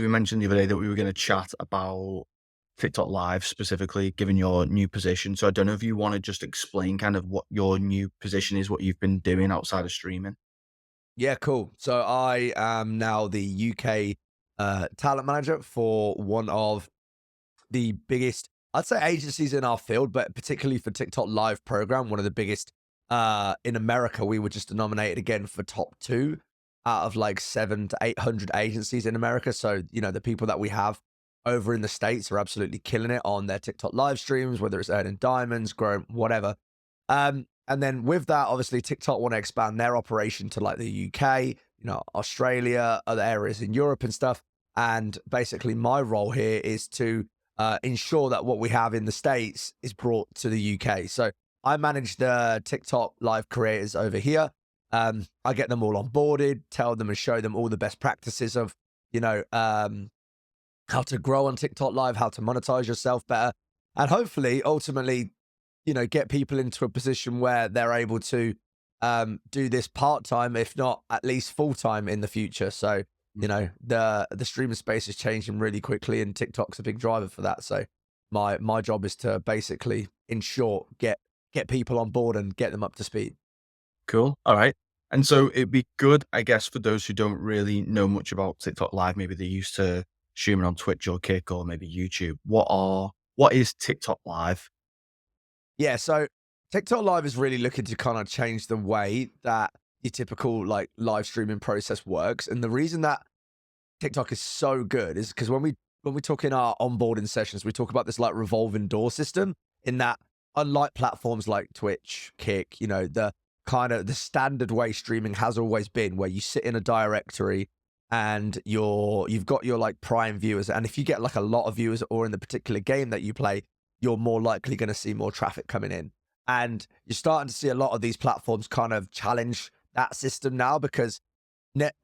We mentioned the other day that we were going to chat about TikTok Live specifically, given your new position. So I don't know if you want to just explain kind of what your new position is, what you've been doing outside of streaming. Yeah, cool. So I am now the UK talent manager for one of the biggest, I'd say, agencies in our field, but particularly for TikTok Live program, one of the biggest in America. We were just nominated again for top two out of like 700 to 800 agencies in America. So, the people that we have over in the States are absolutely killing it on their TikTok live streams, whether it's earning diamonds, growing, whatever. And then with that, obviously, TikTok want to expand their operation to like the UK, Australia, other areas in Europe and stuff. And basically, my role here is to ensure that what we have in the States is brought to the UK. So I manage the TikTok live creators over here. I get them all onboarded, tell them and show them all the best practices of, you know, um, how to grow on TikTok live, how to monetize yourself better, and hopefully, ultimately, get people into a position where they're able to do this part time, if not at least full time in the future. So, the streamer space is changing really quickly, and TikTok's a big driver for that. So, my job is to basically, in short, get people on board and get them up to speed. Cool. All right. And so it'd be good, I guess, for those who don't really know much about TikTok Live, maybe they're used to streaming on Twitch or Kick or maybe YouTube. What is TikTok Live? Yeah, so TikTok Live is really looking to kind of change the way that your typical like live streaming process works. And the reason that TikTok is so good is because when we talk in our onboarding sessions, we talk about this like revolving door system in that unlike platforms like Twitch, Kick, the kind of the standard way streaming has always been where you sit in a directory and you've got your like prime viewers. And if you get like a lot of viewers or in the particular game that you play, you're more likely going to see more traffic coming in. And you're starting to see a lot of these platforms kind of challenge that system now because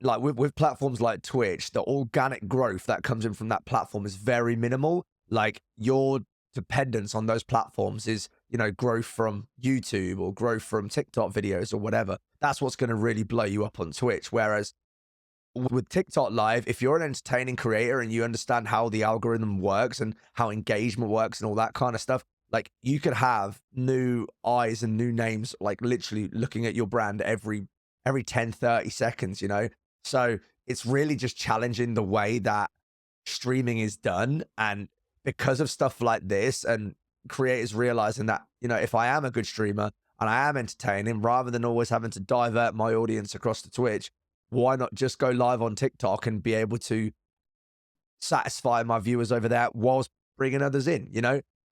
like with platforms like Twitch, the organic growth that comes in from that platform is very minimal. Like your dependence on those platforms is, growth from YouTube or growth from TikTok videos or whatever. That's what's going to really blow you up on Twitch. Whereas with TikTok Live, if you're an entertaining creator and you understand how the algorithm works and how engagement works and all that kind of stuff, like you could have new eyes and new names, like literally looking at your brand every 10, 30 seconds, So it's really just challenging the way that streaming is done. And because of stuff like this and creators realizing that, if I am a good streamer and I am entertaining, rather than always having to divert my audience across to Twitch, why not just go live on TikTok and be able to satisfy my viewers over there whilst bringing others in?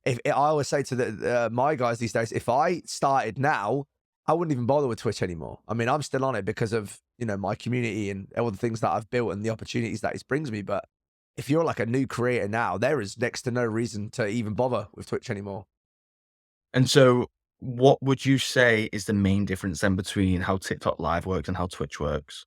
If I always say to my guys these days, if I started now, I wouldn't even bother with Twitch anymore. I mean, I'm still on it because of my community and all the things that I've built and the opportunities that it brings me. But if you're like a new creator now, there is next to no reason to even bother with Twitch anymore. And so what would you say is the main difference then between how TikTok Live works and how Twitch works?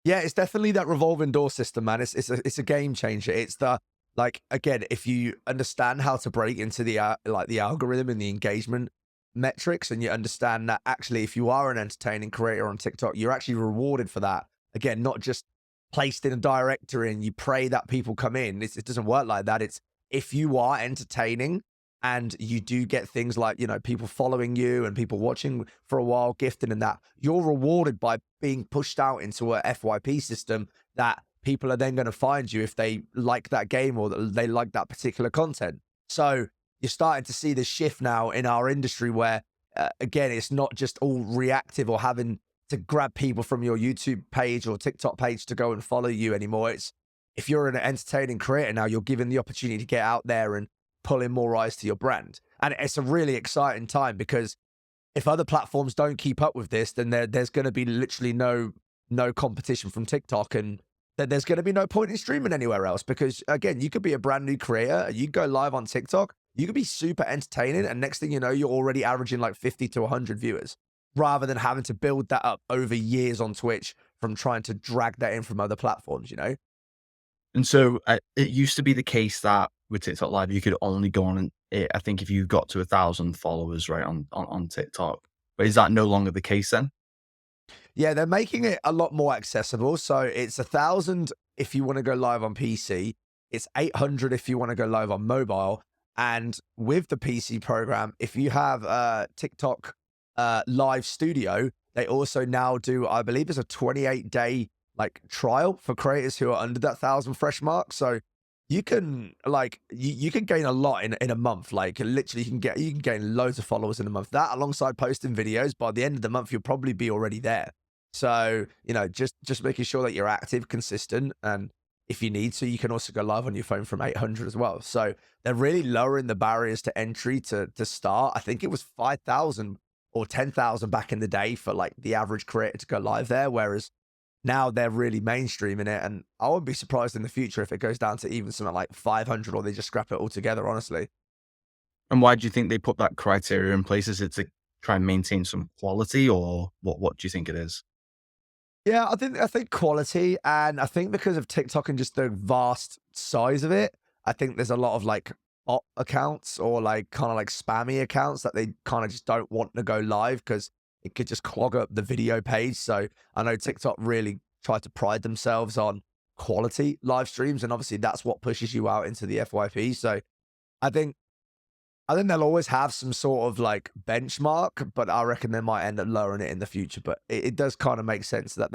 Yeah, it's definitely that revolving door system, man. It's a game changer. It's the like again, if you understand how to break into the like the algorithm and the engagement metrics, and you understand that actually, if you are an entertaining creator on TikTok, you're actually rewarded for that. Again, not just placed in a directory and you pray that people come in. It doesn't work like that. It's if you are entertaining and you do get things like, people following you and people watching for a while, gifting and that, you're rewarded by being pushed out into a FYP system that people are then going to find you if they like that game or they like that particular content. So you're starting to see this shift now in our industry where, again, it's not just all reactive or having to grab people from your YouTube page or TikTok page to go and follow you anymore. It's if you're an entertaining creator now, you're given the opportunity to get out there and pull in more eyes to your brand. And it's a really exciting time because if other platforms don't keep up with this, then there's going to be literally no competition from TikTok, and then there's going to be no point in streaming anywhere else. Because again, you could be a brand new creator, you go live on TikTok, you could be super entertaining, and next thing you know, you're already averaging like 50 to 100 viewers, rather than having to build that up over years on Twitch from trying to drag that in from other platforms. And so it used to be the case that with TikTok Live, you could only go on it, I think if you got to 1,000 followers, right, on TikTok. But is that no longer the case then? Yeah, they're making it a lot more accessible. So it's 1,000 if you want to go live on PC. It's 800 if you want to go live on mobile. And with the PC program, if you have TikTok Live Studio, they also now do, I believe, it's a 28-day like trial for creators who are under that 1,000 fresh mark. So you can like you can gain a lot in a month. Like literally, you can gain loads of followers in a month. That alongside posting videos, by the end of the month, you'll probably be already there. So, just making sure that you're active, consistent, and if you need to, you can also go live on your phone from 800 as well. So they're really lowering the barriers to entry to start. I think it was 5,000 or 10,000 back in the day for like the average creator to go live there, whereas now they're really mainstreaming it. And I wouldn't be surprised in the future if it goes down to even something like 500 or they just scrap it altogether, honestly. And why do you think they put that criteria in place? Is it to try and maintain some quality, or what do you think it is? Yeah, I think quality, and I think because of TikTok and just the vast size of it, I think there's a lot of like bot accounts or like kind of like spammy accounts that they kind of just don't want to go live because it could just clog up the video page. So I know TikTok really try to pride themselves on quality live streams, and obviously that's what pushes you out into the FYP. So I think I think they'll always have some sort of like benchmark, but I reckon they might end up lowering it in the future. But it does kind of make sense that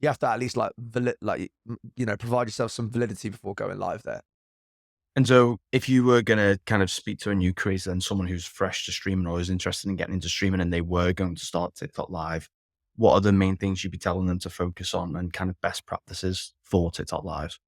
you have to at least like provide yourself some validity before going live there. And so if you were gonna kind of speak to a new creator and someone who's fresh to streaming or is interested in getting into streaming and they were going to start TikTok Live, what are the main things you'd be telling them to focus on and kind of best practices for TikTok Live?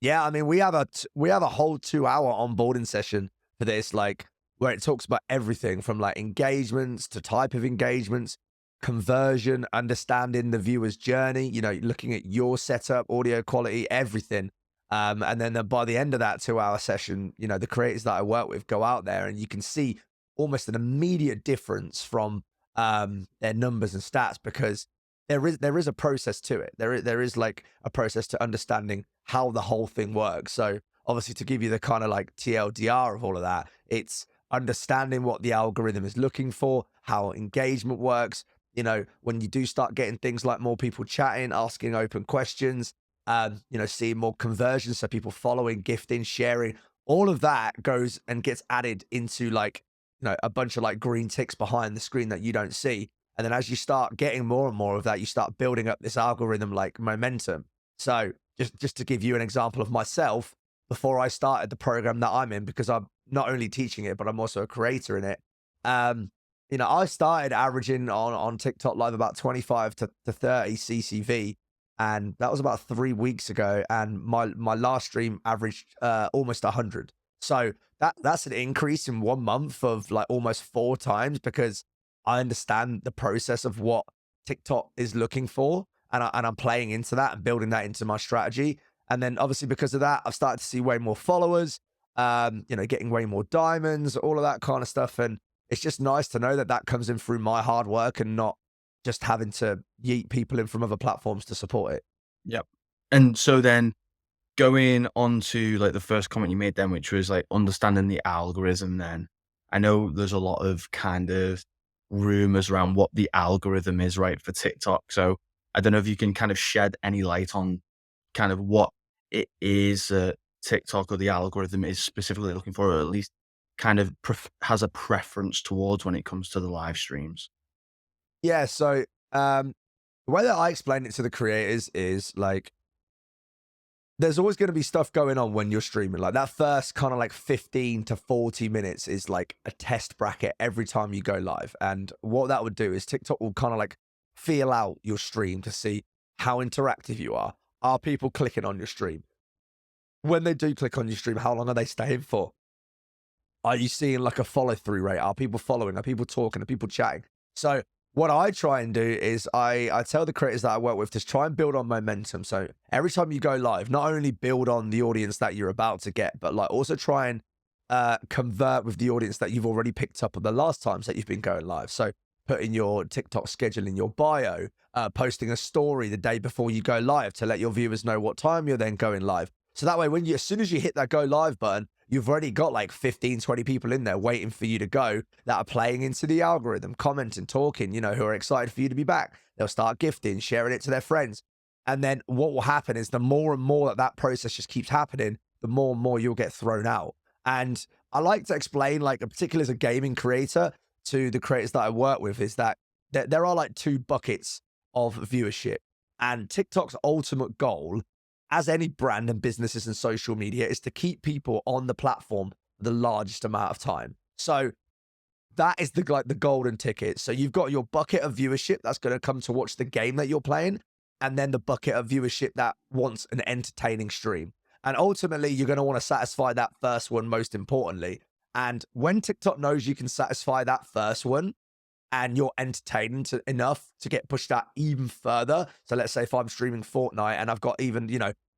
Yeah, I mean, we have a whole 2 hour onboarding session for this, like where it talks about everything from like engagements to type of engagements, conversion, understanding the viewer's journey, looking at your setup, audio quality, everything. And then by the end of that 2 hour session, the creators that I work with go out there and you can see almost an immediate difference from their numbers and stats because there is a process to it. There is like a process to understanding how the whole thing works. So obviously to give you the kind of like TLDR of all of that, it's understanding what the algorithm is looking for, how engagement works. When you do start getting things like more people chatting, asking open questions, seeing more conversions, so people following, gifting, sharing, all of that goes and gets added into like, a bunch of like green ticks behind the screen that you don't see. And then as you start getting more and more of that, you start building up this algorithm like momentum. So just to give you an example of myself, before I started the program that I'm in, because I'm not only teaching it, but I'm also a creator in it. Um, I started averaging on TikTok Live about 25 to 30 CCV, and that was about 3 weeks ago. And my last stream averaged almost 100. So that's an increase in 1 month of like almost 4 times because I understand the process of what TikTok is looking for, and I'm playing into that and building that into my strategy. And then obviously because of that, I've started to see way more followers, getting way more diamonds, all of that kind of stuff. And it's just nice to know that that comes in through my hard work and not just having to yeet people in from other platforms to support it. Yep. And so then going on to like the first comment you made then, which was like understanding the algorithm then. I know there's a lot of kind of rumors around what the algorithm is, right, for TikTok. So I don't know if you can kind of shed any light on kind of what it is that TikTok or the algorithm is specifically looking for, or at least kind of has a preference towards when it comes to the live streams. Yeah. So the way that I explain it to the creators is like, there's always going to be stuff going on when you're streaming. Like that first kind of like 15 to 40 minutes is like a test bracket every time you go live. And what that would do is TikTok will kind of like feel out your stream to see how interactive you are. Are people clicking on your stream? When they do click on your stream, how long are they staying for? Are you seeing like a follow through rate? Are people following? Are people talking? Are people chatting? So what I try and do is I tell the creators that I work with to try and build on momentum. So every time you go live, not only build on the audience that you're about to get, but like also try and convert with the audience that you've already picked up on the last times that you've been going live. So putting your TikTok schedule in your bio, posting a story the day before you go live to let your viewers know what time you're then going live. So that way, as soon as you hit that go live button, you've already got like 15, 20 people in there waiting for you to go that are playing into the algorithm, commenting, talking, who are excited for you to be back. They'll start gifting, sharing it to their friends. And then what will happen is the more and more that process just keeps happening, the more and more you'll get thrown out. And I like to explain, like, particularly as a gaming creator, to the creators that I work with, is that there are like two buckets of viewership. And TikTok's ultimate goal, as any brand and businesses and social media, is to keep people on the platform the largest amount of time. So that is the golden ticket. So you've got your bucket of viewership that's going to come to watch the game that you're playing, and then the bucket of viewership that wants an entertaining stream. And ultimately, you're going to want to satisfy that first one most importantly. And when TikTok knows you can satisfy that first one, and you're entertaining enough to get pushed out even further. So let's say if I'm streaming Fortnite and I've got even,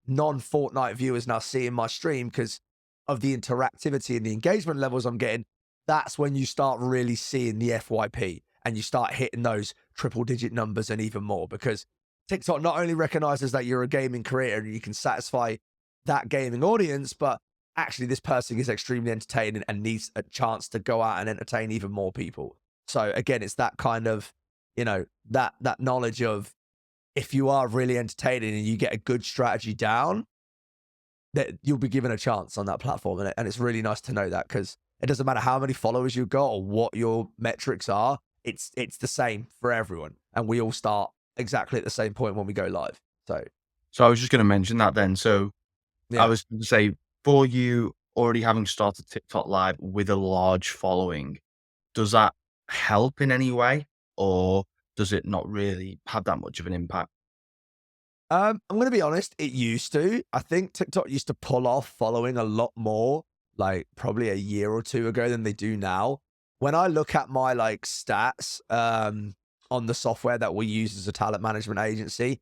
non-Fortnite viewers now seeing my stream because of the interactivity and the engagement levels I'm getting, that's when you start really seeing the FYP and you start hitting those triple digit numbers and even more, because TikTok not only recognizes that you're a gaming creator and you can satisfy that gaming audience, but actually this person is extremely entertaining and needs a chance to go out and entertain even more people. So again, it's that kind of, that knowledge of, if you are really entertaining and you get a good strategy down, that you'll be given a chance on that platform. And it's really nice to know that, because it doesn't matter how many followers you've got or what your metrics are. It's the same for everyone. And we all start exactly at the same point when we go live. So I was just going to mention that then. So I Yeah. was going to say, for you already having started TikTok Live with a large following, does that help in any way, or does it not really have that much of an impact? I'm gonna be honest, it used to. I think TikTok used to pull off following a lot more, like probably a year or two ago than they do now. When I look at my like stats on the software that we use as a talent management agency,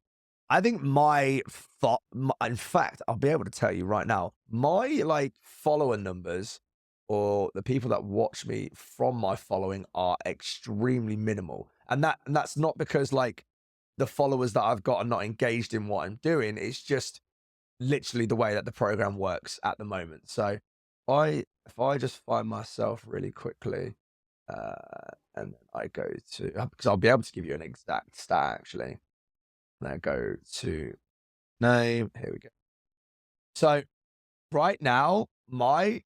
I think in fact, I'll be able to tell you right now, my like follower numbers or the people that watch me from my following are extremely minimal. And that's not because like the followers that I've got are not engaged in what I'm doing. It's just literally the way that the program works at the moment. So if I just find myself really quickly, and then I go to, because I'll be able to give you an exact stat actually. And I go to name. Here we go. So right now, when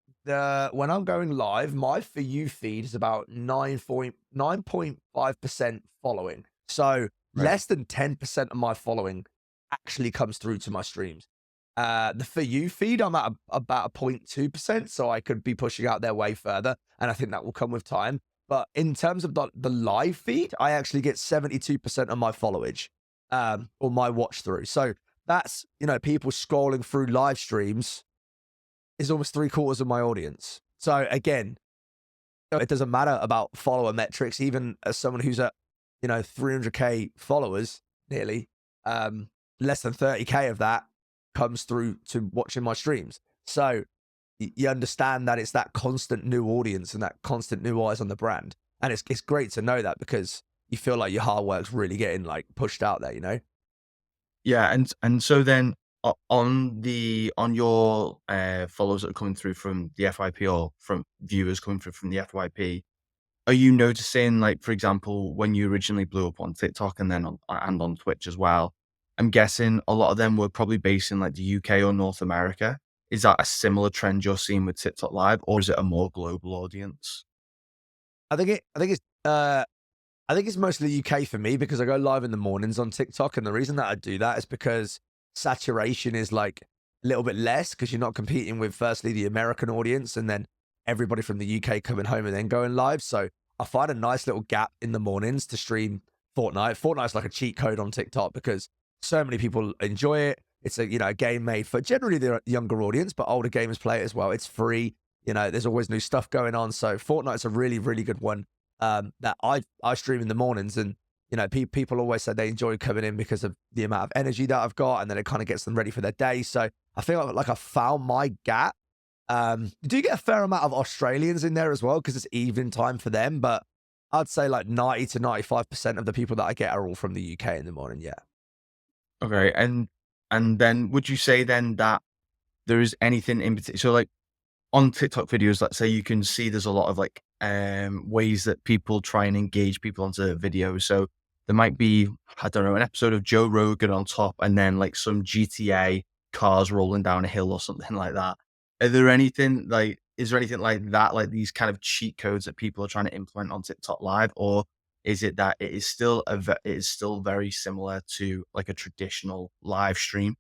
I'm going live, my For You feed is about 9.5% following. So Right. less than 10% of my following actually comes through to my streams. The For You feed, I'm at about a 0.2%, so I could be pushing out there way further, and I think that will come with time. But in terms of the live feed, I actually get 72% of my followage, or my watch through. So that's, people scrolling through live streams is almost 3/4 of my audience. So again, it doesn't matter about follower metrics, even as someone who's at, 300K followers nearly, less than 30K of that comes through to watching my streams. So you understand that it's that constant new audience and that constant new eyes on the brand. And it's great to know that, because you feel like your hard work's really getting like pushed out there. Yeah, and so then on your followers that are coming through from the FYP, or from viewers coming through from the FYP, are you noticing, like, for example, when you originally blew up on TikTok and then on Twitch as well, I'm guessing a lot of them were probably based in like the UK or North America. Is that a similar trend you're seeing with TikTok Live, or is it a more global audience? I think it's mostly UK for me, because I go live in the mornings on TikTok. And the reason that I do that is because saturation is like a little bit less, because you're not competing with firstly the American audience and then everybody from the UK coming home and then going live. So I find a nice little gap in the mornings to stream Fortnite. Fortnite's like a cheat code on TikTok because so many people enjoy it. It's a game made for generally the younger audience, but older gamers play it as well. It's free. There's always new stuff going on. So Fortnite's a really, really good one, that I stream in the mornings. And people always say they enjoy coming in because of the amount of energy that I've got, and then it kind of gets them ready for their day. So I feel like I found my gap. You do get a fair amount of Australians in there as well, because it's evening time for them, but I'd say like 90 to 95% of the people that I get are all from the UK in the morning. Yeah. Okay, and then would you say then that there is anything in particular? So, like, on TikTok videos, let's say you can see there's a lot of like ways that people try and engage people onto videos. So there might be, I don't know, an episode of Joe Rogan on top and then like some GTA cars rolling down a hill or something like that. Are there anything like is there anything like that, like these kind of cheat codes that people are trying to implement on TikTok Live, or is it that it is still it is still very similar to like a traditional live stream?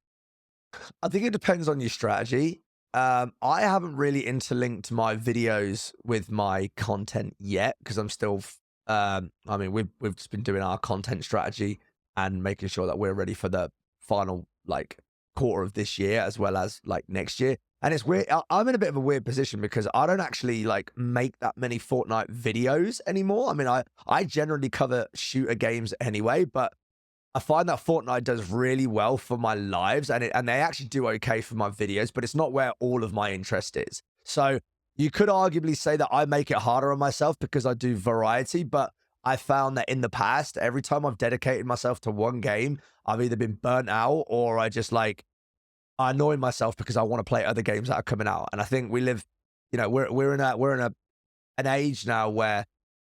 I think it depends on your strategy. I haven't really interlinked my videos with my content yet because I'm still. I mean, we've just been doing our content strategy and making sure that we're ready for the final like quarter of this year as well as like next year. And it's weird. I'm in a bit of a weird position because I don't actually like make that many Fortnite videos anymore. I mean, I generally cover shooter games anyway, but I find that Fortnite does really well for my lives and they actually do okay for my videos, but it's not where all of my interest is. So you could arguably say that I make it harder on myself because I do variety, but I found that in the past, every time I've dedicated myself to one game, I've either been burnt out or I annoy myself because I want to play other games that are coming out. And I think we live, we're in an age now where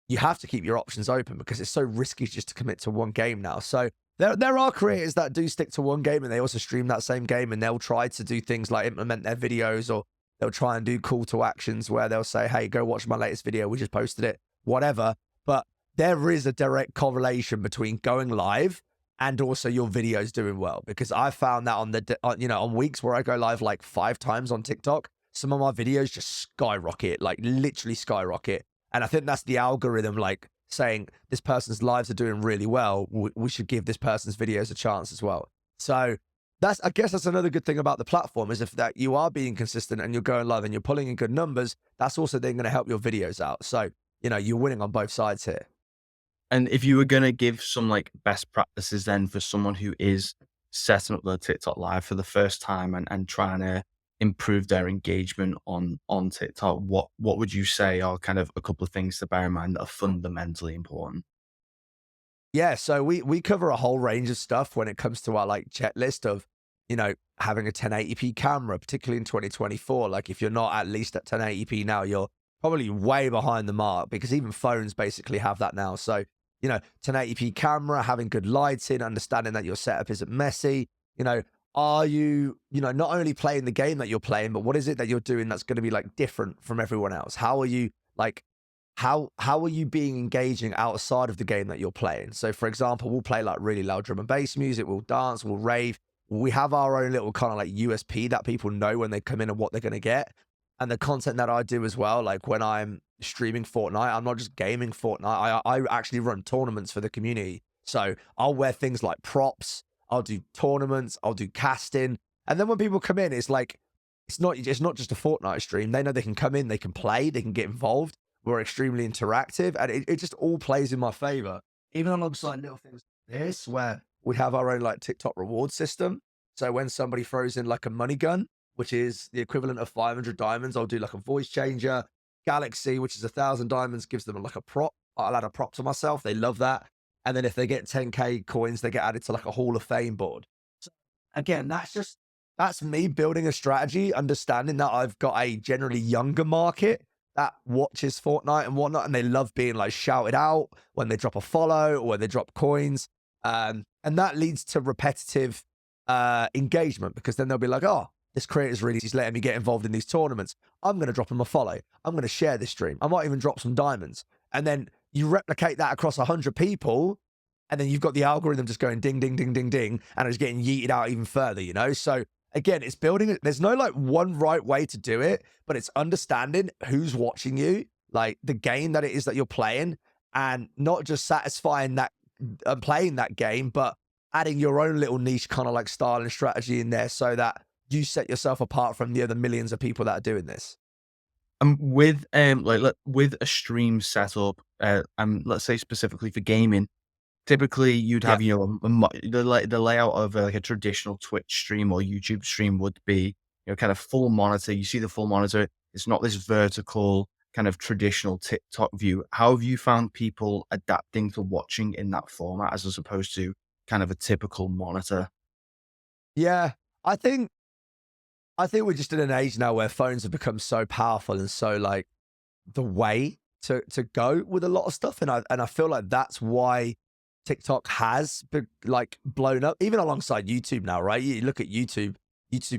you have to keep your options open because it's so risky just to commit to one game now. So there are creators that do stick to one game and they also stream that same game and they'll try to do things like implement their videos or they'll try and do call to actions where they'll say, hey, go watch my latest video. We just posted it, whatever. But there is a direct correlation between going live and also your videos doing well because I found that on weeks where I go live like 5 times on TikTok, some of my videos just skyrocket, like literally skyrocket. And I think that's the algorithm, like saying this person's lives are doing really well. We should give this person's videos a chance as well. So I guess that's another good thing about the platform is if that you are being consistent and you're going live and you're pulling in good numbers, that's also then going to help your videos out. So, you're winning on both sides here. And if you were gonna give some like best practices then for someone who is setting up their TikTok live for the first time and trying to improve their engagement on TikTok, what would you say are kind of a couple of things to bear in mind that are fundamentally important? Yeah, so we cover a whole range of stuff when it comes to our like checklist of, having a 1080p camera, particularly in 2024. Like if you're not at least at 1080p now, you're probably way behind the mark because even phones basically have that now. So, 1080p camera, having good lighting, understanding that your setup isn't messy. You know, are you, not only playing the game that you're playing, but what is it that you're doing that's going to be like different from everyone else? How are you like how are you being engaging outside of the game that you're playing? So, for example, we'll play like really loud drum and bass music, we'll dance, we'll rave. We have our own little kind of like USP that people know when they come in and what they're going to get. And the content that I do as well, like when I'm streaming Fortnite, I'm not just gaming Fortnite. I actually run tournaments for the community. So I'll wear things like props, I'll do tournaments, I'll do casting. And then when people come in, it's not just a Fortnite stream. They know they can come in, they can play, they can get involved. We're extremely interactive, and it just all plays in my favor. Even alongside little things like this, where we have our own like TikTok reward system. So when somebody throws in like a money gun, which is the equivalent of 500 diamonds, I'll do like a voice changer. Galaxy, which is 1,000 diamonds, gives them like a prop. I'll add a prop to myself. They love that. And then if they get 10K coins, they get added to like a Hall of Fame board. So again, that's me building a strategy, understanding that I've got a generally younger market that watches Fortnite and whatnot, and they love being like shouted out when they drop a follow or when they drop coins. And that leads to repetitive engagement because then they'll be like, oh, this creator's really, he's letting me get involved in these tournaments. I'm going to drop him a follow. I'm going to share this stream. I might even drop some diamonds. And then you replicate that across 100 people. And then you've got the algorithm just going ding, ding, ding, ding, ding. And it's getting yeeted out even further. So again, it's building it. There's no like one right way to do it, but it's understanding who's watching you, like the game that it is that you're playing, and not just satisfying that and playing that game, but adding your own little niche kind of like style and strategy in there so that you set yourself apart from the other millions of people that are doing this. With with a stream setup, let's say specifically for gaming, typically, you'd Yeah. have, the layout of, like, a traditional Twitch stream or YouTube stream would be, kind of full monitor. You see the full monitor. It's not this vertical kind of traditional TikTok view. How have you found people adapting to watching in that format as opposed to kind of a typical monitor? Yeah. I think I think we're just in an age now where phones have become so powerful and so like the way to go with a lot of stuff, and I feel like that's why TikTok has like blown up, even alongside YouTube now, right? You look at YouTube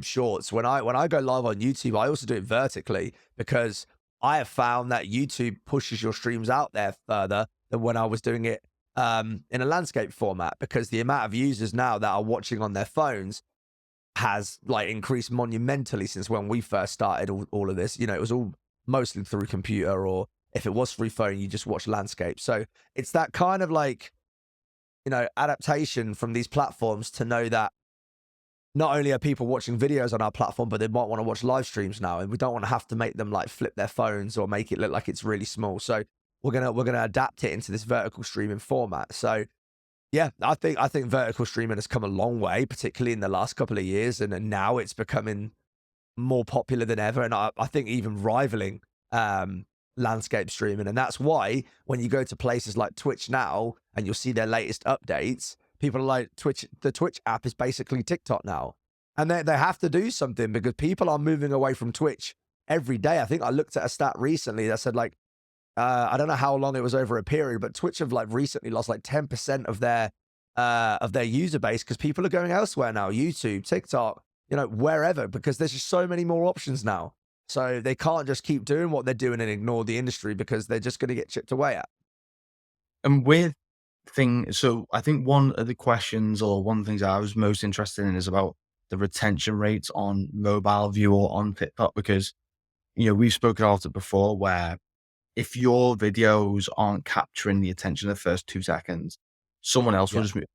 Shorts. When I go live on YouTube, I also do it vertically because I have found that YouTube pushes your streams out there further than when I was doing it in a landscape format, because the amount of users now that are watching on their phones has like increased monumentally since when we first started all of this. You know, it was all mostly through computer, or if it was through phone, you just watch landscape. So it's that kind of like, you know, adaptation from these platforms to know that not only are people watching videos on our platform, but they might want to watch live streams now, and we don't want to have to make them like flip their phones or make it look like it's really small. So we're gonna adapt it into this vertical streaming format. So yeah, I think vertical streaming has come a long way, particularly in the last couple of years, and now it's becoming more popular than ever, and I think even rivaling landscape streaming. And that's why when you go to places like Twitch now and you'll see their latest updates, people are like, Twitch, the Twitch app is basically TikTok now. And they have to do something because people are moving away from Twitch every day. I think I looked at a stat recently that said like, I don't know how long it was over a period, but Twitch have like recently lost like 10% of their user base because people are going elsewhere now, YouTube, TikTok, you know, wherever, because there's just so many more options now. So they can't just keep doing what they're doing and ignore the industry because they're just going to get chipped away at. And with so I think one of the questions or one of the things I was most interested in is about the retention rates on mobile viewer on TikTok, because, we've spoken about it before where if your videos aren't capturing the attention of the first 2 seconds, Yeah.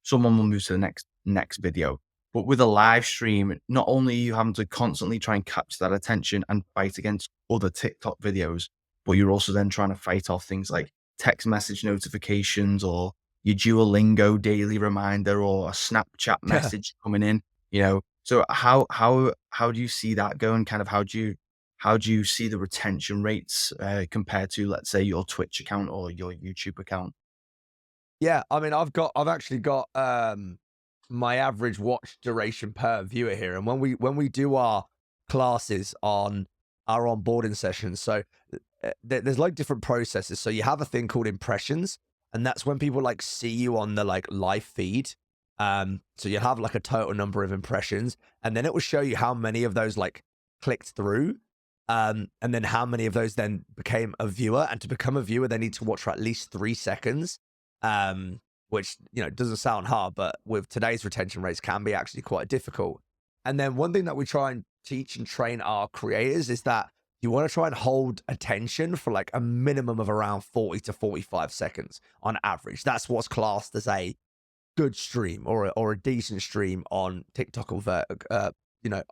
someone will move to the next video. But with a live stream, not only are you having to constantly try and capture that attention and fight against other TikTok videos, but you're also then trying to fight off things like text message notifications or your Duolingo daily reminder or a Snapchat message coming in, you know? So how do you see that going? Kind of how do you see the retention rates, compared to, let's say, your Twitch account or your YouTube account? Yeah, I mean, I've actually got my average watch duration per viewer here, and when we do our classes on our onboarding sessions, so there's like different processes. So you have a thing called impressions, and that's when people like see you on the like live feed. So you have like a total number of impressions, and then it will show you how many of those like clicked through. And then how many of those then became a viewer, and to become a viewer, they need to watch for at least 3 seconds, um, which doesn't sound hard, but with today's retention rates can be actually quite difficult. And then one thing that we try and teach and train our creators is that you want to try and hold attention for like a minimum of around 40 to 45 seconds on average. That's what's classed as a good stream or a decent stream on TikTok or you know,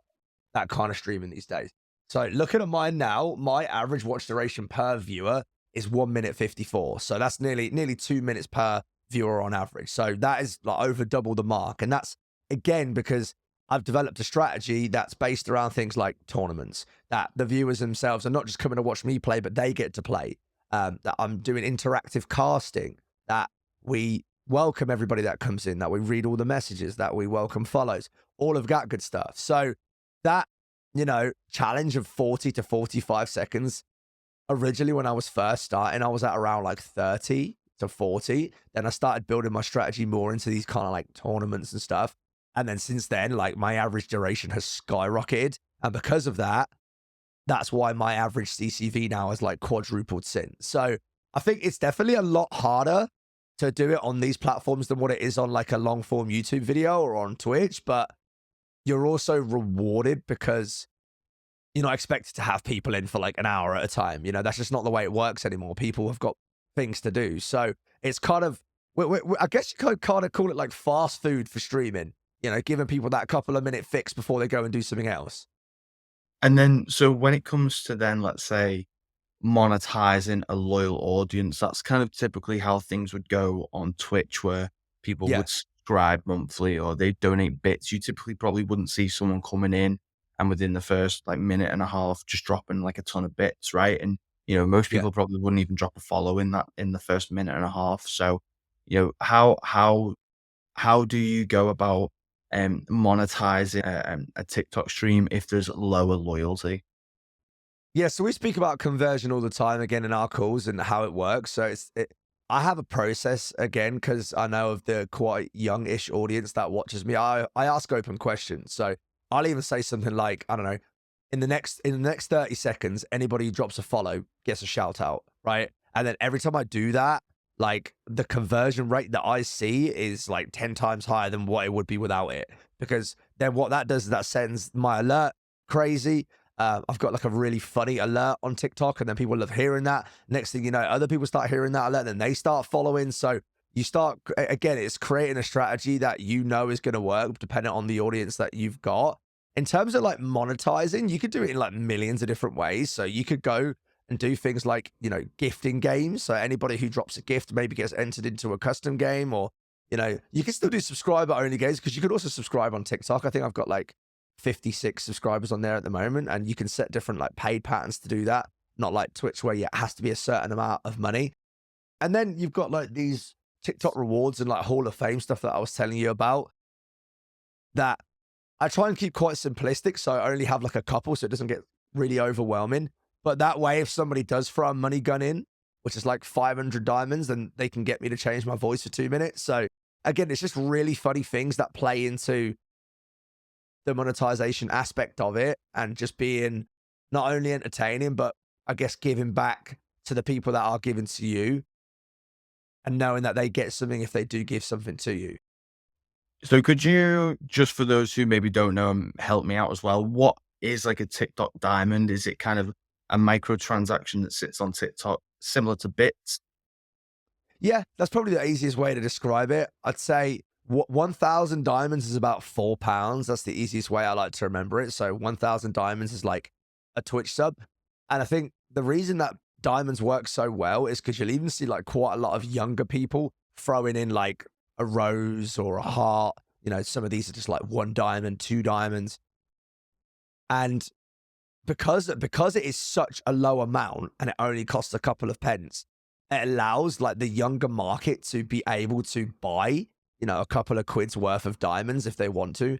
that kind of streaming these days. So looking at mine now, my average watch duration per viewer is 1 minute 54. So that's nearly 2 minutes per viewer on average. So that is like over double the mark. And that's again because I've developed a strategy that's based around things like tournaments, that the viewers themselves are not just coming to watch me play, but they get to play. That I'm doing interactive casting, that we welcome everybody that comes in, that we read all the messages, that we welcome follows, all of that good stuff. So that challenge of 40 to 45 seconds. Originally, when I was first starting, I was at around like 30 to 40. Then I started building my strategy more into these kind of like tournaments and stuff. And then since then, like my average duration has skyrocketed. And because of that, that's why my average CCV now is like quadrupled since. So I think it's definitely a lot harder to do it on these platforms than what it is on like a long form YouTube video or on Twitch. But you're also rewarded because you're not expected to have people in for like an hour at a time. That's just not the way it works anymore. People have got things to do. So it's kind of, I guess you could kind of call it like fast food for streaming, giving people that couple of minute fix before they go and do something else. And then, so when it comes to then, let's say, monetizing a loyal audience, that's kind of typically how things would go on Twitch, where people Yeah. would subscribe monthly or they donate bits. You typically probably wouldn't see someone coming in and within the first like minute and a half just dropping like a ton of bits, right? And most Yeah. people probably wouldn't even drop a follow in the first minute and a half. So, how do you go about monetizing a TikTok stream if there's lower loyalty? Yeah, so we speak about conversion all the time again in our calls and how it works. So I have a process again because I know of the quite youngish audience that watches me. I ask open questions. So I'll even say something like, I don't know, in the next 30 seconds, anybody who drops a follow gets a shout out, right? And then every time I do that, like the conversion rate that I see is like 10 times higher than what it would be without it. Because then what that does is that sends my alert crazy. I've got like a really funny alert on TikTok, and then people love hearing that. Next thing you know, other people start hearing that alert, then they start following. So you start again, it's creating a strategy that you know is going to work depending on the audience that you've got. In terms of like monetizing, you could do it in like millions of different ways. So you could go and do things like, gifting games. So anybody who drops a gift maybe gets entered into a custom game, or, you can still do subscriber only games because you could also subscribe on TikTok. I think I've got like 56 subscribers on there at the moment, and you can set different like paid patterns to do that. Not like Twitch where it has to be a certain amount of money. And then you've got like these TikTok rewards and like Hall of Fame stuff that I was telling you about that I try and keep quite simplistic. So I only have like a couple so it doesn't get really overwhelming. But that way, if somebody does throw a money gun in, which is like 500 diamonds, then they can get me to change my voice for 2 minutes. So again, it's just really funny things that play into the monetization aspect of it and just being not only entertaining, but I guess giving back to the people that are giving to you and knowing that they get something if they do give something to you. So could you, just for those who maybe don't know, help me out as well? What is like a TikTok diamond? Is it kind of a microtransaction that sits on TikTok similar to bits? Yeah, that's probably the easiest way to describe it. I'd say 1,000 diamonds is about £4. That's the easiest way I like to remember it. So 1,000 diamonds is like a Twitch sub. And I think the reason that diamonds work so well is because you'll even see like quite a lot of younger people throwing in like a rose or a heart. Some of these are just like 1 diamond, 2 diamonds. And because it is such a low amount and it only costs a couple of pence, it allows like the younger market to be able to buy, a couple of quid's worth of diamonds if they want to.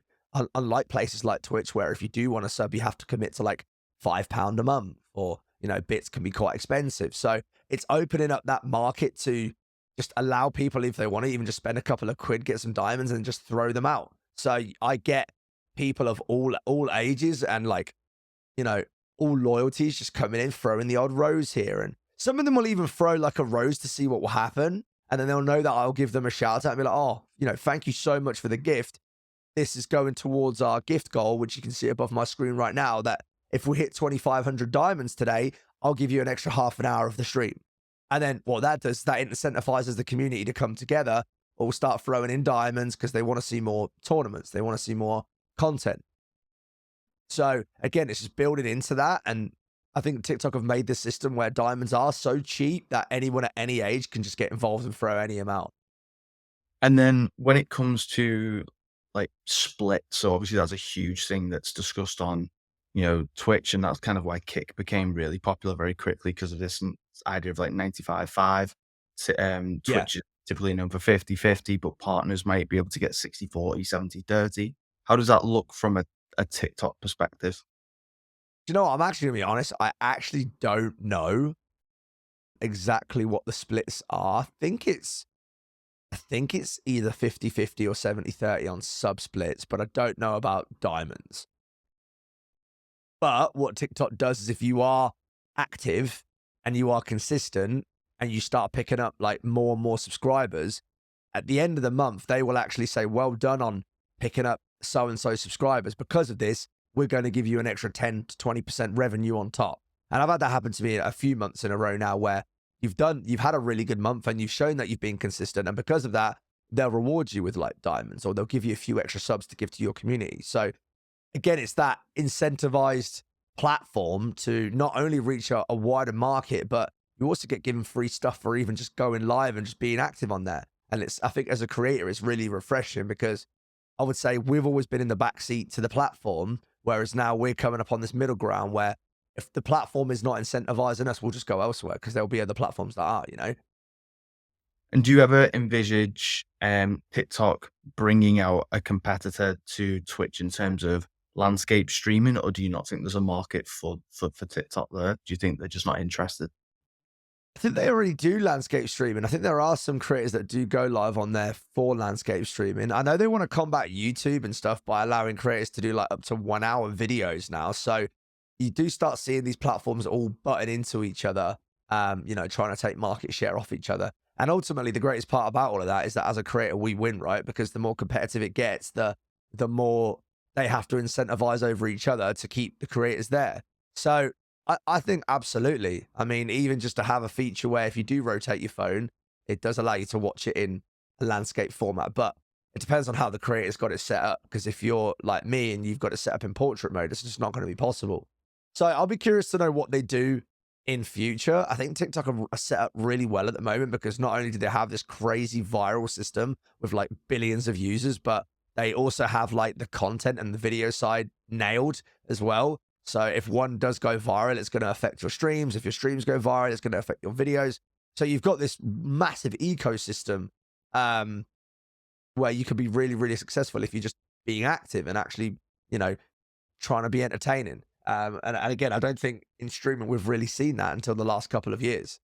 Unlike places like Twitch, where if you do want to sub, you have to commit to like £5 a month, or, bits can be quite expensive. So it's opening up that market to just allow people, if they want to, even just spend a couple of quid, get some diamonds and just throw them out. So I get people of all ages and like, you know, all loyalties just coming in, throwing the odd rose here. And some of them will even throw like a rose to see what will happen. And then they'll know that I'll give them a shout out and be like, oh, thank you so much for the gift. This is going towards our gift goal, which you can see above my screen right now, that if we hit 2,500 diamonds today, I'll give you an extra half an hour of the stream. And then what that does, that incentivizes the community to come together or start throwing in diamonds because they want to see more tournaments. They want to see more content. So again, it's just building into that. And I think TikTok have made this system where diamonds are so cheap that anyone at any age can just get involved and throw any amount. And then when it comes to like splits, so obviously that's a huge thing that's discussed on, Twitch, and that's kind of why Kick became really popular very quickly because of this idea of like 95/5. Yeah. Twitch is typically known for 50/50, but partners might be able to get 60/40, 70/30. How does that look from a TikTok perspective? You know what? I'm actually going to be honest. I actually don't know exactly what the splits are. I think it's either 50/50 or 70/30 on sub splits, but I don't know about diamonds. But what TikTok does is if you are active and you are consistent and you start picking up like more and more subscribers, at the end of the month, they will actually say, well done on picking up so and so subscribers. Because of this, we're going to give you an extra 10 to 20% revenue on top. And I've had that happen to me a few months in a row now where you've had a really good month and you've shown that you've been consistent. And because of that, they'll reward you with like diamonds, or they'll give you a few extra subs to give to your community. So again, it's that incentivized platform to not only reach a wider market, but you also get given free stuff for even just going live and just being active on there. And I think as a creator, it's really refreshing because I would say we've always been in the backseat to the platform, whereas now we're coming up on this middle ground where if the platform is not incentivizing us, we'll just go elsewhere because there'll be other platforms that are. And do you ever envisage TikTok bringing out a competitor to Twitch in terms of landscape streaming, or do you not think there's a market for TikTok there? Do you think they're just not interested? I think they already do landscape streaming. I think there are some creators that do go live on there for landscape streaming. I know they want to combat YouTube and stuff by allowing creators to do like up to 1 hour videos now. So you do start seeing these platforms all butting into each other, trying to take market share off each other. And ultimately, the greatest part about all of that is that as a creator, we win, right? Because the more competitive it gets, the more they have to incentivize over each other to keep the creators there. So I think absolutely. I mean, even just to have a feature where if you do rotate your phone, it does allow you to watch it in a landscape format. But it depends on how the creator's got it set up. Because if you're like me and you've got it set up in portrait mode, it's just not going to be possible. So I'll be curious to know what they do in future. I think TikTok are set up really well at the moment because not only do they have this crazy viral system with like billions of users, but they also have like the content and the video side nailed as well. So if one does go viral, it's going to affect your streams. If your streams go viral, it's going to affect your videos. So you've got this massive ecosystem um, where you can be really, really successful if you're just being active and actually, you know, trying to be entertaining. And again, I don't think in streaming we've really seen that until the last couple of years.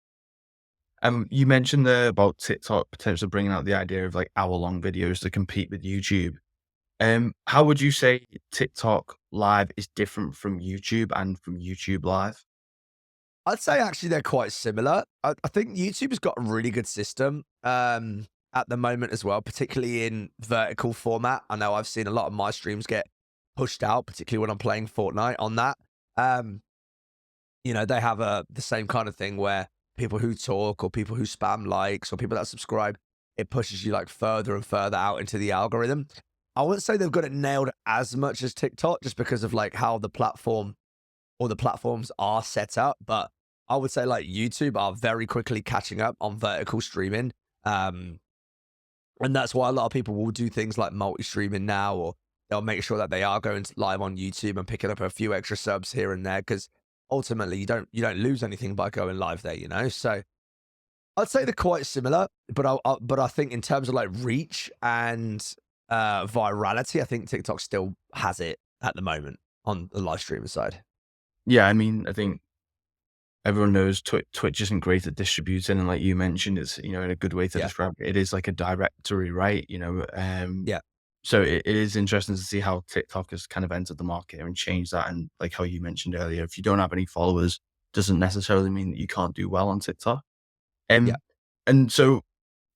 You mentioned there about TikTok potentially bringing out the idea of like hour-long videos to compete with YouTube. How would you say TikTok Live is different from YouTube and from YouTube Live? I'd say actually they're quite similar. I think YouTube has got a really good system at the moment as well, particularly in vertical format. I know I've seen a lot of my streams get pushed out, particularly when I'm playing Fortnite on that. Um, they have the same kind of thing where people who talk or people who spam likes or people that subscribe, it pushes you like further and further out into the algorithm. I wouldn't say they've got it nailed as much as TikTok just because of like how the platform or the platforms are set up, but I would say like YouTube are very quickly catching up on vertical streaming. Um, and that's why a lot of people will do things like multi-streaming now, or they'll make sure that they are going live on YouTube and picking up a few extra subs here and there because ultimately you don't lose anything by going live there. So I'd say they're quite similar, but I think in terms of like reach and virality, I think TikTok still has it at the moment on the live streaming side. Yeah, I mean, I think everyone knows Twitch isn't great at distributing, and like you mentioned, it's in a good way to Yeah, describe it, it is like a directory, right? yeah, So it is interesting to see how TikTok has kind of entered the market and changed that, and like how you mentioned earlier, if you don't have any followers, doesn't necessarily mean that you can't do well on TikTok. yeah. Um, and so,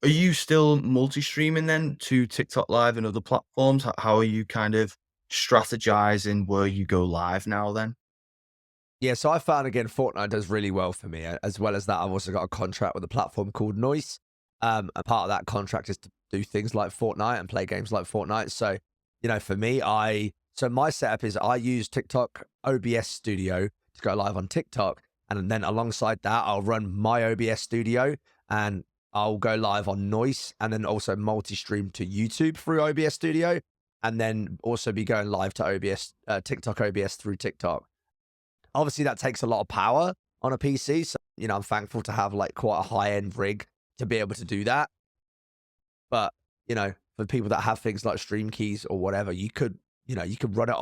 are you still multi-streaming then to TikTok Live and other platforms? How are you kind of strategizing where you go live now? Then, Yeah, so I found again Fortnite does really well for me. As well as that, I've also got a contract with a platform called Noise. And part of that contract is to do things like Fortnite and play games like Fortnite. So, for me, so my setup is I use TikTok OBS Studio to go live on TikTok, and then alongside that, I'll run my OBS Studio and I'll go live on Noise, and then also multi-stream to YouTube through OBS Studio, and then also be going live to OBS TikTok OBS through TikTok. Obviously, that takes a lot of power on a PC. So, I'm thankful to have like quite a high end rig to be able to do that. But, for people that have things like Stream Keys or whatever, you could run it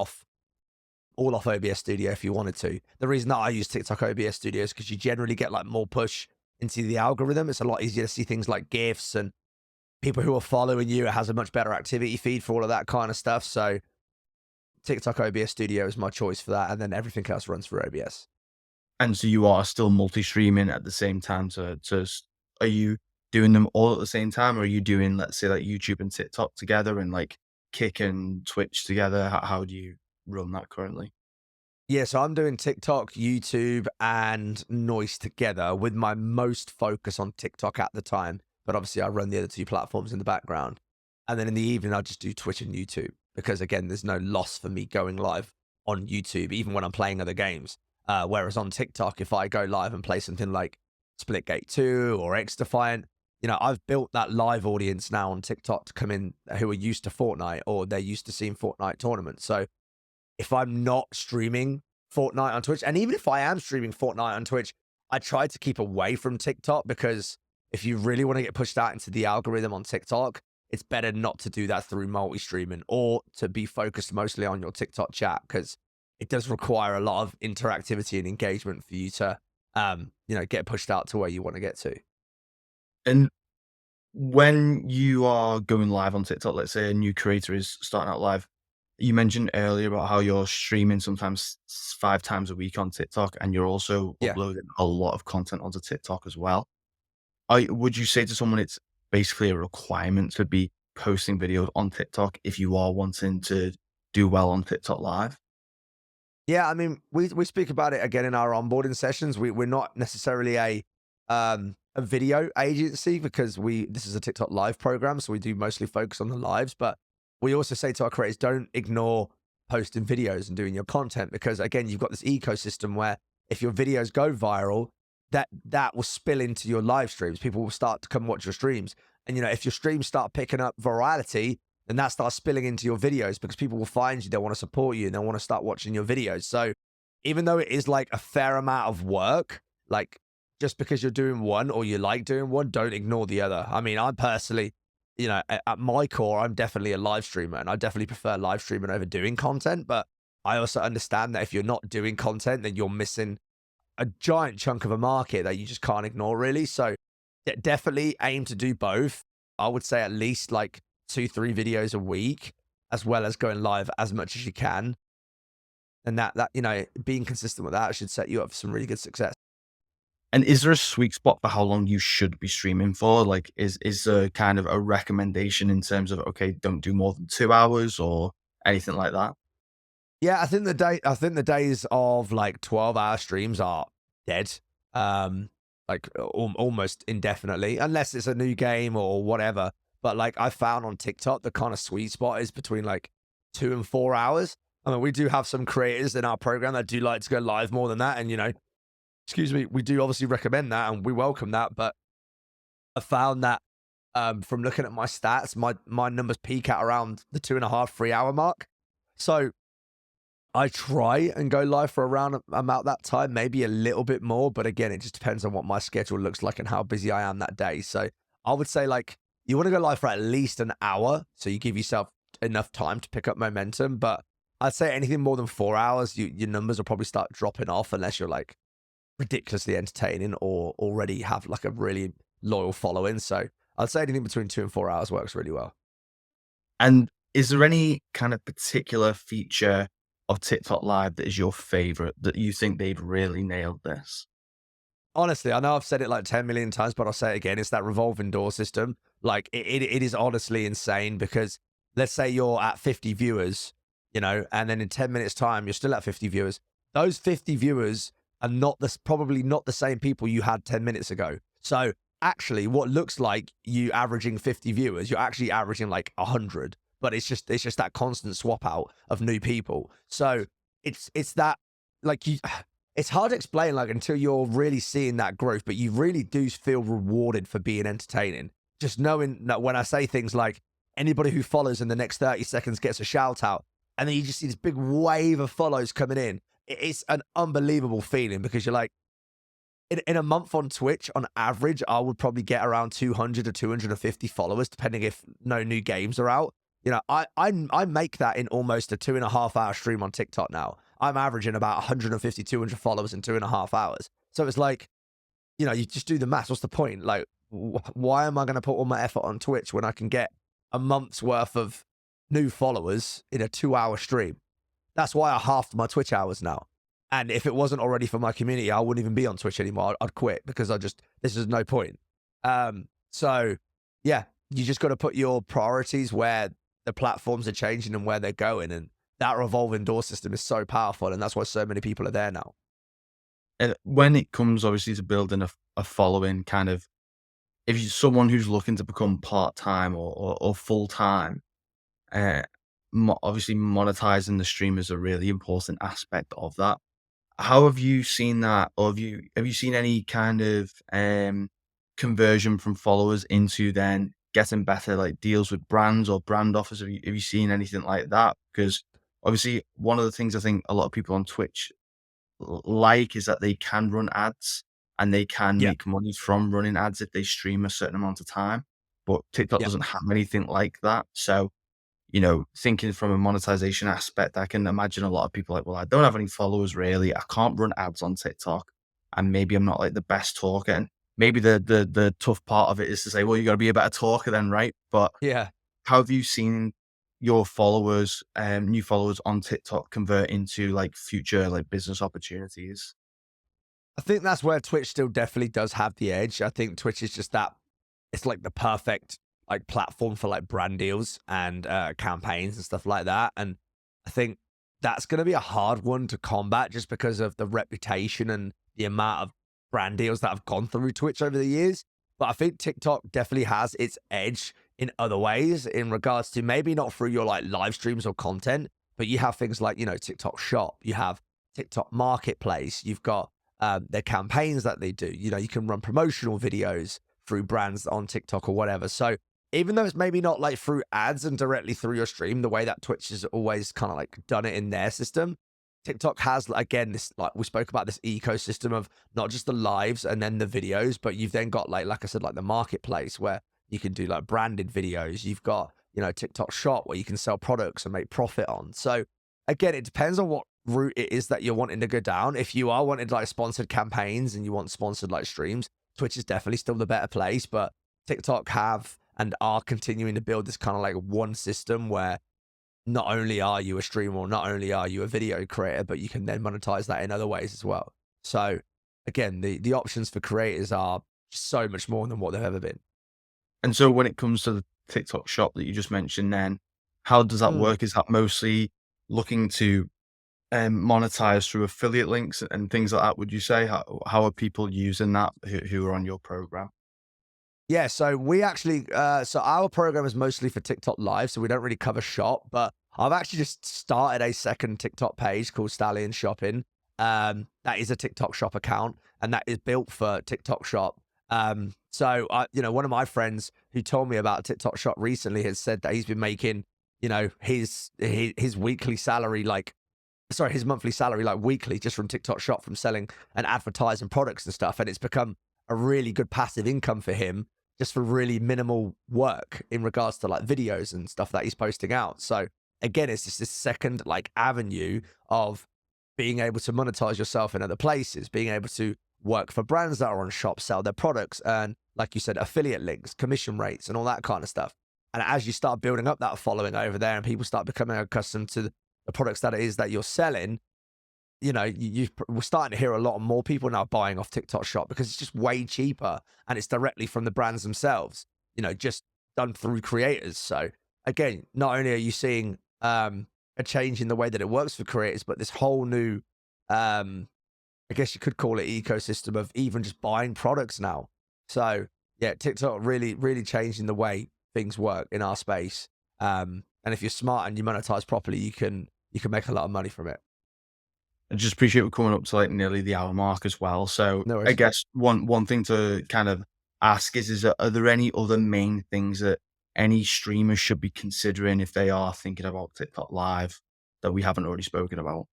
all off OBS Studio if you wanted to. The reason that I use TikTok OBS Studio is because you generally get like more push into the algorithm. It's a lot easier to see things like GIFs and people who are following you. It has a much better activity feed for all of that kind of stuff. So, TikTok OBS Studio is my choice for that. And then everything else runs through OBS. and so you are still multi-streaming at the same time. Are you doing them all at the same time, or are you doing, let's say, like YouTube and TikTok together, and like Kick and Twitch together? How do you run that currently? Yeah, so I'm doing TikTok, YouTube, and Noise together with my most focus on TikTok at the time. But obviously, I run the other two platforms in the background. And then in the evening, I just do Twitch and YouTube because, again, there's no loss for me going live on YouTube, even when I'm playing other games. Whereas on TikTok, if I go live and play something like Splitgate 2 or X Defiant, I've built that live audience now on TikTok to come in who are used to Fortnite or they're used to seeing Fortnite tournaments. So if I'm not streaming Fortnite on Twitch, and even if I am streaming Fortnite on Twitch, I try to keep away from TikTok because if you really want to get pushed out into the algorithm on TikTok, it's better not to do that through multi-streaming or to be focused mostly on your TikTok chat because it does require a lot of interactivity and engagement for you to, get pushed out to where you want to get to. And when you are going live on TikTok, let's say a new creator is starting out live, you mentioned earlier about how you're streaming sometimes 5 times a week on TikTok, and you're also Yeah. uploading a lot of content onto TikTok as well. Would you say to someone it's basically a requirement to be posting videos on TikTok if you are wanting to do well on TikTok Live? Yeah, I mean, we speak about it again in our onboarding sessions. We're not necessarily a video agency because this is a TikTok live program, so we do mostly focus on the lives. But we also say to our creators, don't ignore posting videos and doing your content because again, you've got this ecosystem where if your videos go viral, that will spill into your live streams. People will start to come watch your streams, and if your streams start picking up virality, then that starts spilling into your videos because people will find you, they'll want to support you, and they'll want to start watching your videos. So even though it is like a fair amount of work, like just because you're doing one or you like doing one, don't ignore the other. I mean, I'm personally, at my core, I'm definitely a live streamer and I definitely prefer live streaming over doing content. But I also understand that if you're not doing content, then you're missing a giant chunk of a market that you just can't ignore, really. So definitely aim to do both. I would say at least like 2, 3 videos a week, as well as going live as much as you can. And that being consistent with that should set you up for some really good success. And is there a sweet spot for how long you should be streaming for? Like, is there kind of a recommendation in terms of, okay, don't do more than 2 hours or anything like that? Yeah, I think the days of like 12-hour streams are dead. Like almost indefinitely, unless it's a new game or whatever. But like I found on TikTok, the kind of sweet spot is between like 2 and 4 hours. I mean, we do have some creators in our program that do like to go live more than that. And excuse me, we do obviously recommend that and we welcome that. But I found that from looking at my stats, my numbers peak at around the 2.5, 3 hour mark. So I try and go live for around about that time, maybe a little bit more, but again, it just depends on what my schedule looks like and how busy I am that day. So I would say like you want to go live for at least an hour, so you give yourself enough time to pick up momentum. But I'd say anything more than 4 hours, your numbers will probably start dropping off unless you're like ridiculously entertaining or already have like a really loyal following. So I'd say anything between 2 and 4 hours works really well. And is there any kind of particular feature of TikTok Live that is your favorite that you think they've really nailed this? Honestly, I know I've said it like 10 million times, but I'll say it again. It's that revolving door system. Like it is honestly insane because let's say you're at 50 viewers, and then in 10 minutes time, you're still at 50 viewers. Those 50 viewers are probably not the same people you had 10 minutes ago. So actually what looks like you averaging 50 viewers, you're actually averaging like 100, but it's just that constant swap out of new people. So it's that like you it's hard to explain like until you're really seeing that growth, but you really do feel rewarded for being entertaining. Just knowing that when I say things like anybody who follows in the next 30 seconds gets a shout out, and then you just see this big wave of follows coming in. It's an unbelievable feeling because you're like, in a month on Twitch, on average, I would probably get around 200 to 250 followers, depending if no new games are out. I make that in almost a 2.5 hour stream on TikTok now. I'm averaging about 150, 200 followers in 2.5 hours. So it's like, you just do the math. What's the point? Like, why am I going to put all my effort on Twitch when I can get a month's worth of new followers in a 2 hour stream? That's why I halved my Twitch hours now. And if it wasn't already for my community, I wouldn't even be on Twitch anymore. I'd quit because this is no point. So yeah, you just got to put your priorities where the platforms are changing and where they're going. And that revolving door system is so powerful. And that's why so many people are there now. And when it comes obviously to building a following, kind of, if you're someone who's looking to become part-time or full-time, uh, obviously monetizing the stream is a really important aspect of that. How have you seen that? Or have you seen any kind of conversion from followers into then getting better like deals with brands or brand offers? Have you seen anything like that? Because obviously one of the things I think a lot of people on Twitch like is that they can run ads. and they can Yeah. make money from running ads if they stream a certain amount of time, but TikTok Yeah. doesn't have anything like that. So, thinking from a monetization aspect, I can imagine a lot of people like, "Well, I don't have any followers really. I can't run ads on TikTok, and maybe I'm not like the best talker." And maybe the tough part of it is to say, "Well, you gotta be a better talker then, right?" But Yeah. how have you seen your followers, new followers on TikTok convert into like future like business opportunities? I think that's where Twitch still definitely does have the edge. I think Twitch is just that it's like the perfect like platform for like brand deals and campaigns and stuff like that. And I think that's going to be a hard one to combat just because of the reputation and the amount of brand deals that have gone through Twitch over the years. But I think TikTok definitely has its edge in other ways in regards to maybe not through your like live streams or content, but you have things like, TikTok Shop, you have TikTok Marketplace, you've got their campaigns that they do. You can run promotional videos through brands on TikTok or whatever. So even though it's maybe not like through ads and directly through your stream, the way that Twitch has always kind of like done it in their system, TikTok has again this like we spoke about this ecosystem of not just the lives and then the videos, but you've then got like I said, like the marketplace where you can do like branded videos. You've got TikTok Shop where you can sell products and make profit on. So again, it depends on what route it is that you're wanting to go down. If you are wanting like sponsored campaigns and you want sponsored like streams, Twitch is definitely still the better place. But TikTok have and are continuing to build this kind of like one system where not only are you a streamer or not only are you a video creator, but you can then monetize that in other ways as well. So again, the options for creators are so much more than what they've ever been. And so when it comes to the TikTok shop that you just mentioned then, how does that Mm. work? Is that mostly looking to monetize through affiliate links and things like that, would you say? How are people using that who are on your program? Yeah, so we actually, so our program is mostly for TikTok Live, so we don't really cover shop. But I've actually just started a second TikTok page called Stallion Shopping. That is a TikTok Shop account, and that is built for TikTok Shop. So one of my friends who told me about TikTok Shop recently has said that he's been making, his weekly salary his monthly salary like weekly just from TikTok Shop from selling and advertising products and stuff, and it's become a really good passive income for him just for really minimal work in regards to like videos and stuff that he's posting out. So again, it's just this second like avenue of being able to monetize yourself in other places, being able to work for brands that are on shop, sell their products, and like you said, affiliate links, commission rates, and all that kind of stuff. And as you start building up that following over there and people start becoming accustomed to the products that it is that you're selling, we're starting to hear a lot more people now buying off TikTok Shop because it's just way cheaper and it's directly from the brands themselves, just done through creators. So again, not only are you seeing a change in the way that it works for creators, but this whole new, I guess you could call it ecosystem of even just buying products now. So yeah, TikTok really, really changing the way things work in our space. And if you're smart and you monetize properly, you can make a lot of money from it. I just appreciate we're coming up to like nearly the hour mark as well. So No I worries. guess one thing to kind of ask is are there any other main things that any streamers should be considering if they are thinking about TikTok Live that we haven't already spoken about?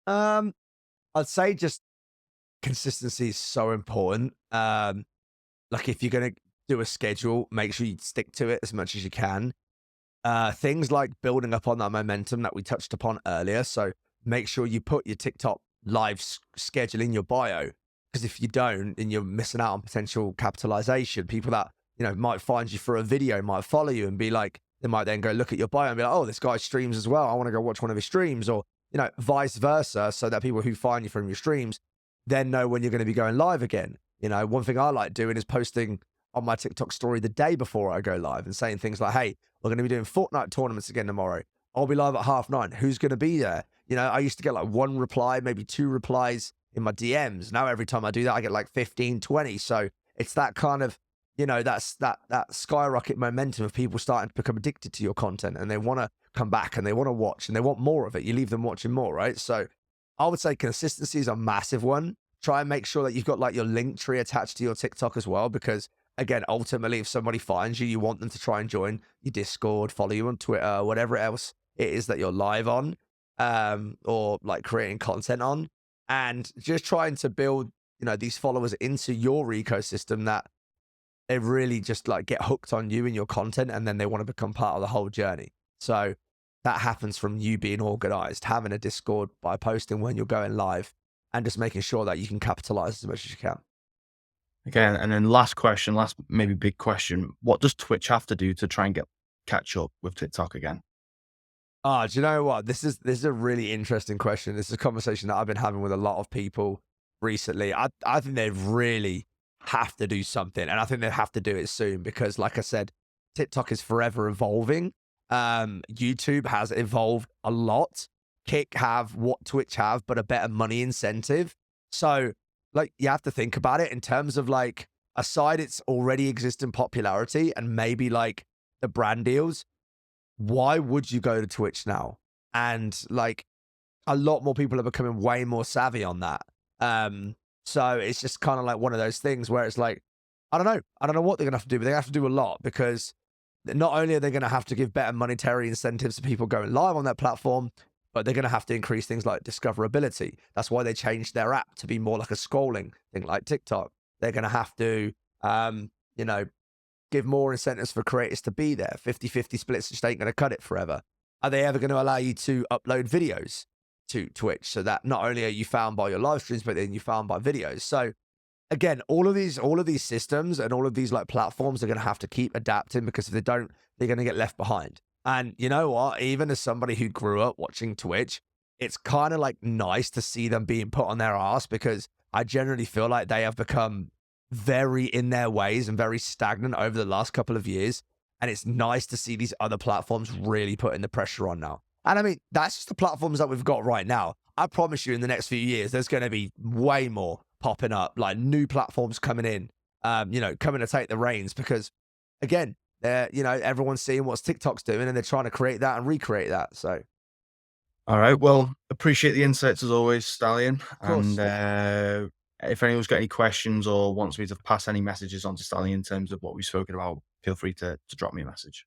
Um, I'd say just consistency is so important. Like if you're gonna do a schedule, make sure you stick to it as much as you can. Things like building up on that momentum that we touched upon earlier. So make sure you put your TikTok live schedule in your bio. Because if you don't, then you're missing out on potential capitalization. People that, might find you for a video, might follow you and be like, they might then go look at your bio and be like, oh, this guy streams as well. I want to go watch one of his streams, or, vice versa. So that people who find you from your streams then know when you're going to be going live again. One thing I like doing is posting on my TikTok story the day before I go live and saying things like, hey, we're going to be doing Fortnite tournaments again tomorrow. I'll be live at 9:30. Who's going to be there? I used to get like one reply, maybe two replies in my DMs. Now, every time I do that, I get like 15, 20. So it's that kind of, that's that skyrocket momentum of people starting to become addicted to your content and they want to come back and they want to watch and they want more of it. You leave them watching more, right? So I would say consistency is a massive one. Try and make sure that you've got like your link tree attached to your TikTok as well, because again, ultimately, if somebody finds you, you want them to try and join your Discord, follow you on Twitter, whatever else it is that you're live on, or like creating content on, and just trying to build these followers into your ecosystem that they really just like get hooked on you and your content, and then they want to become part of the whole journey. So that happens from you being organized, having a Discord by posting when you're going live, and just making sure that you can capitalize as much as you can. Okay, and then last question, last maybe big question. What does Twitch have to do to try and catch up with TikTok again? Ah, do you know what? This is a really interesting question. This is a conversation that I've been having with a lot of people recently. I think they really have to do something, and I think they have to do it soon because, like I said, TikTok is forever evolving. YouTube has evolved a lot. Kick have what Twitch have, but a better money incentive. So, like, you have to think about it in terms of like aside its already existing popularity and maybe like the brand deals, why would you go to Twitch now? And like a lot more people are becoming way more savvy on that. So it's just kind of like one of those things where it's like, I don't know. I don't know what they're gonna have to do, but they have to do a lot because not only are they gonna have to give better monetary incentives to people going live on that platform, but they're gonna have to increase things like discoverability. That's why they changed their app to be more like a scrolling thing like TikTok. They're gonna have to you know, give more incentives for creators to be there. 50-50 splits just ain't going to cut it forever. Are they ever going to allow you to upload videos to Twitch so that not only are you found by your live streams, but then you're found by videos? So again, all of these systems and all of these like platforms are going to have to keep adapting because if they don't, they're going to get left behind. And you know what? Even as somebody who grew up watching Twitch, it's kind of like nice to see them being put on their ass because I generally feel like they have become very in their ways and very stagnant over the last couple of years. And it's nice to see these other platforms really putting the pressure on now. And I mean, that's just the platforms that we've got right now. I promise you, in the next few years, there's going to be way more popping up, like new platforms coming in, coming to take the reins because, again, everyone's seeing what TikTok's doing and they're trying to create that and recreate that. So, All right. Well, appreciate the insights as always, Stallion. of And course. if anyone's got any questions or wants me to pass any messages on to Stallion in terms of what we've spoken about, feel free to drop me a message.